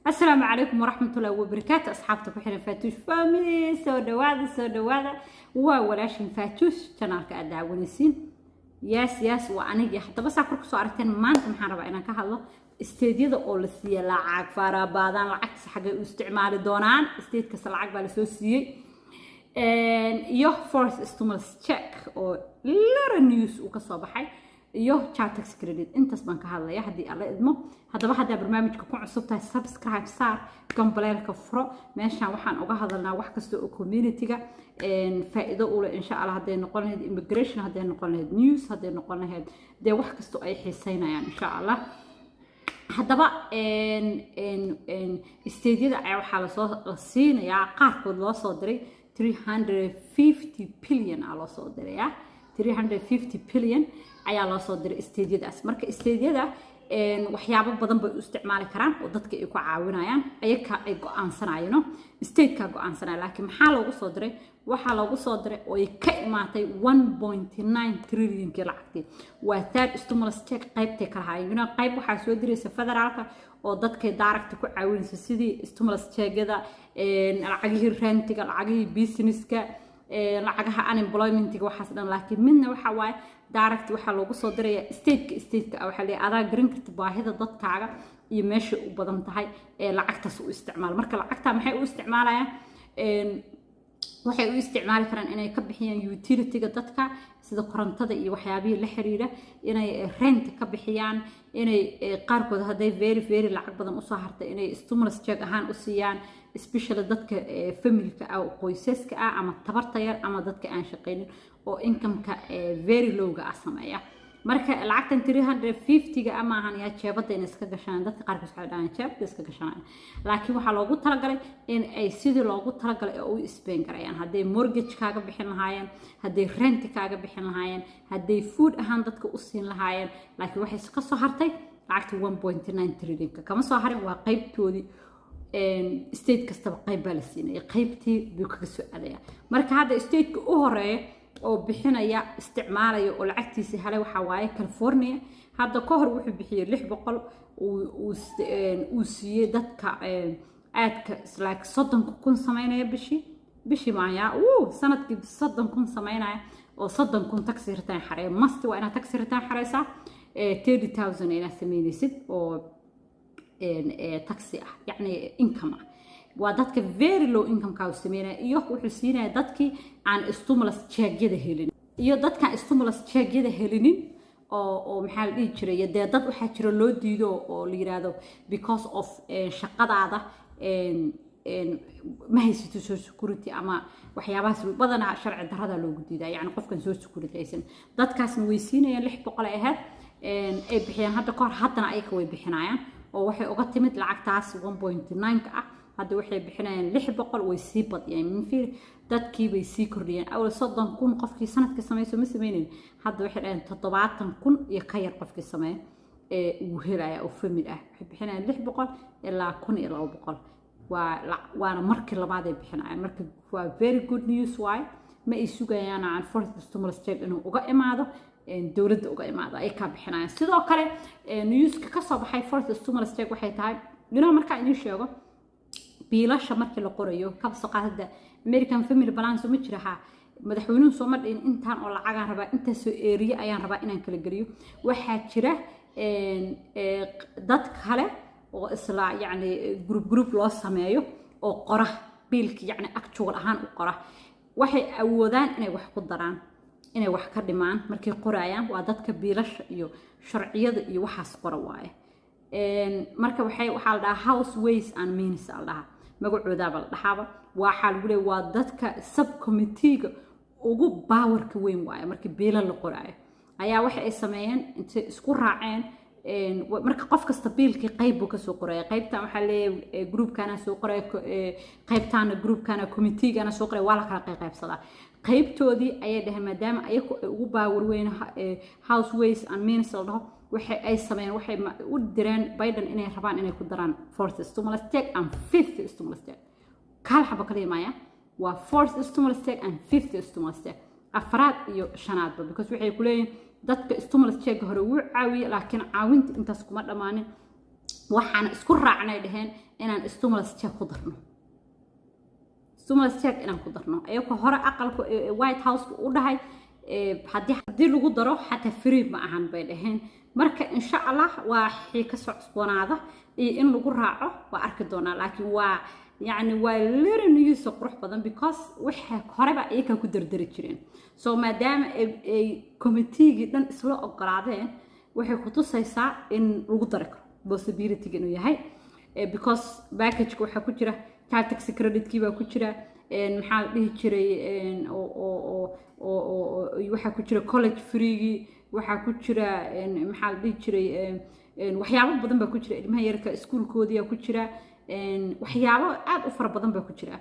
السلام عليكم ورحمة الله وبركاته أصحابتك وحنا فاتوش فاميلي سو دوادا وولاشين فاتوش channelka aad daawanaysiin yes وأنا حتى بس أقولك سؤالتين ما أنت محاربة أنا كهلا استديدا oo la siiyay lacag fara badan lacagta xagay u isticmaali doonaan isteedkaas lacag baa la soo siiyay iyo force stimulus check oo lara news uu ka soo baxay iyo child tax credit intaas baan ka hadlaya hadii alla idmo hadda barnaamijka ku cusub tahay subscribe saar gambaleelka furo meeshaan waxaan uga hadalnaa wax kasta oo community-ga faa'iido u leh insha Allah haday noqon lahayd immigration haday noqon lahayd news haday noqon lahayd de wax kasta ay xiiseynayaan insha Allah haddaba isteedyada ayaa waxaa la siinayaa qaarkood loo soo diray 350 billion aa loo soo dirayaa 350 billion ayaa loo soo diray isteedyadaas marka isteedyada waxyaabo badan bay u isticmaali karaan oo dadka ay ku caawinayaan ayaga ay go'aansanayeen state-ka go'aansanay laakiin maxaa loogu soo diray waxa loogu soo diray oo ay ka imaatay 1.9 trillion ki lacagtii waa third stimulus check qaybtay ka hayeen qayb waxa soo diraysa federaalka oo dadka direct ku caawinaysa sidii stimulus check-gada lacagihii rentiga lacagihii businesska lacagaha unemployment-ga waxaas dhan laakiin midna waxa waaye direct waxa loogu soo diray state-ka waxa la adaa garan karta baahida dadkaaga iyo meesha u badan tahay lacagtaas u isticmaal marka lacagta maxay u isticmaalayaan waxay u isticmaali karaan inay ka bixiyaan utility-ga dadka sida korontada iyo waxyaabihii la xiriira inay rent ka bixiyaan inay qaarkood haday very lacag badan u soo hartay inay stimulus check ahaan u siiyaan especially dadka family-ka ah qoysaska ah ama tabarta yar ama dadka aan shaqeynin oo income-ka very low-ga ah sameeya marka lacagtan 350-ga ama ahan yaa jeebada in iska gashaan dadka qaarkood waxay dhahaan jeebada iska gashaan laakiin waxa loogu talagalay in ay sidii loogu talagalay oo u spend garayaan haday mortgage kaaga bixin lahaayeen haday rent kaaga bixin lahaayeen haday food ahaan dadka u siin lahaayeen laakiin waxay ka soo hartay lacagta 1.9 trillion kama soo harin waa qaybtoodii state kastaba qayb baa la siinay qaybtii buu kaga soo aadaya marka hadda state-ka u horeeyo oo bixinaya isticmaalaya oo lacagtiisa helay waxa waaye California hadda ka hor wuxuu bixiyay 600 uu siiyay dadka aadka like 30,000 sameynaya bishii maaya sanadkii 30,000 sameynaya oo 30,000 tax return xarey masti waa inaad tax return xareysaa 30,000 inaad sameynaysid oo taxi ah yani income waa dadka very low income ka sameeyay iyo wuxuu siinaya dadkii aan stimulus check-yada helin iyo dadka stimulus check-yada helinin oo maxaa la dhihi jiray dad waxa jira loo diido oo la yiraahdo because of shaqadaada ma haysato social security ama waxyaabahaas badanaa sharci darrada loogu diidaa yani qofkan social security aysan dadkaasna way siinayaan 600 ahayd ay bixiyaan hadda ka hor haddana ay ka way bixinayaan oo waxay uga timid lacagtaas 1.9 ka ah hadda waxay bixinayaan 600 way sii badiyeen min fiir dadkii bay sii kordhiyeen awal 30,000 qofkii sanadkii sameeyay ma sameeyeen hadda waxay dhaheen 70,000 iyo ka yar qofkii sameeyay uu helaya oo family ah waxay bixinayaan 600 ilaa 1,200 waana markii labaad ay bixinayaan marka waa very good news why ma ay sugayaan aan fourth stimulus check inuu uga imaado dawladda uga imaado ay ka bixinayaan sidoo kale news-ka ka soo baxay fourth stimulus check waxay tahay marka inuu sheego biilasha markii la qorayo ka soo qaadada American family balance ma jiraha madaxweynuhu soo madhin intaan oo lacag aan rabaa inta soo area ayaan rabaa inaan kala galiyo waxa jira dad kale oo isla yani group loo sameeyo oo qora biilki yani actual ahaan u qora waxay awoodaan inay wax ku daraan inay wax ka dhimaan markay qorayaan waa dadka biilasha iyo sharciyada iyo waxaas qora waaye marka waxa la dhahaa house ways and means la dhahaa magacooda bal dhaxaba waxa lagu leeyahay waa dadka subcommittee-ga ugu powerka weyn waaye marka biilal la qoraayo ayaa waxa ay sameeyeen inta isku raaceen marka qof kasta biilkii qayb uu ka soo qoray qaybtan waxa leeyahay groupkana soo qoray qaybtana groupkana committee-gana soo qoray waa la kala qaybsadaa qaybtoodii ayay dhahay maadaama ayagu ugu power weyn house ways and means la dhaho waxay ay sameeyeen waxay u direen Biden inay rabaan inay ku daraan fourth stimulus check and fifth stimulus check kala xaba kale maaya waa fourth stimulus check and fifth stimulus check afraad iyo shanaad because waxay ku leeyihiin dadka stimulus check hore wuu caawiye laakiin caawinta intaas kuma dhamaanin waxaan isku raacnay dhaheen inaan stimulus check ku darno stimulus check inaan ku darno ayagoo hore aqalka White House u dhahay haddii lagu daro xataa free ma ahan bay dhaheen marka insha Allah waa xii ka soo cusboonaada in lagu raaco waa arki doonaa laakiin waa يعني ويلر نيوز قروح بدن because وحى قربة إيه كان كدر درجين so ما دام كوميتي جدا إسلو أقرادين وحى خطوط سيسا إن رقدرك possibility إنه يهاي because package وحى كتيرة tax credit كيبا كتيرة إن محل به كتيرة إن أو وحى كتيرة college free وحى كتيرة إن محل به كتيرة إن وحيابو بدن بكتيرة ما يركا سكول كوديا كتيرة waxyaabo aad u fara badan baa ku jira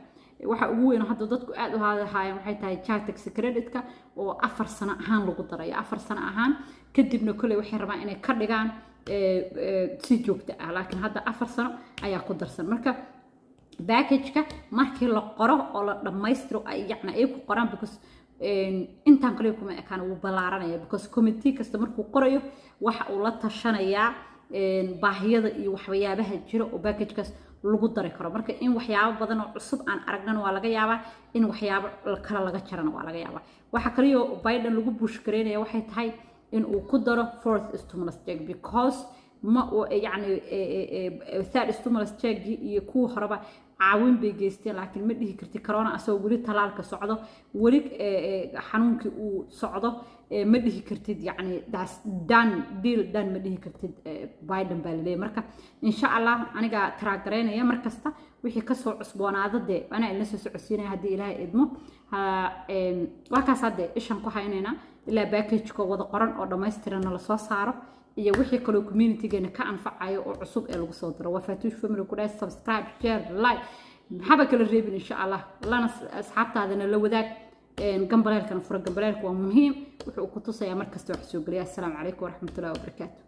waxa ugu weyn hadda dadku aad u haayeen waxay tahay child tax credit-ka oo 4 sano ahaan lagu daray 4 sano ahaan kadibna kale waxay rabaan inay ka dhigaan si joogto ah laakiin hadda 4 sano ayaa ku darsan marka package-ka markii la qoro oo la dhameystiro ay yacni ay ku qoraan because intaan kale kuma ekaan uu balaaranaya because committee kasta markuu qorayo waxa uu la tashanayaa baahiyada iyo waxyaabaha jira oo package-kaas lagu dari karo marka in waxyaabo badan oo cusub aan aragnana waa laga yaabaa in waxyaabo kala laga jarana waa laga yaabaa waxa kale oo Biden lagu push gareynaya waxay tahay in uu ku daro fourth stimulus check because ma yani third stimulus check iyo kuwa horeba caawin bay geysteen laakiin ma dhihi karti corona asoo wali talaalka socdo wali xanuunkii uu socdo ma dhihi kartid yani das dan deal dan ma dhihi kartid Biden baa leeyahay marka insha Allah aniga taraagareynaya markasta wixii ka soo cusboonaada de ana ila soo socodsiinaya hadii Ilaahay idmo waa kaas hadda ishan ku haynayna ilaa package-ka wada qoran oo dhameystiran la soo saaro iyo wixii kale community-geena ka anfacayo oo cusub ee lagu soo diro waa Fatuush family ku dhaay subscribe share like maxaba kala reebin insha Allah lana asxaabtaadana la wadaag gambaleelkan fura gambaleelku waa muhiim wuxuu ku tusayaa markasta wax soo galiya assalamu calaykum waraxmatullaahi wabarakaatuh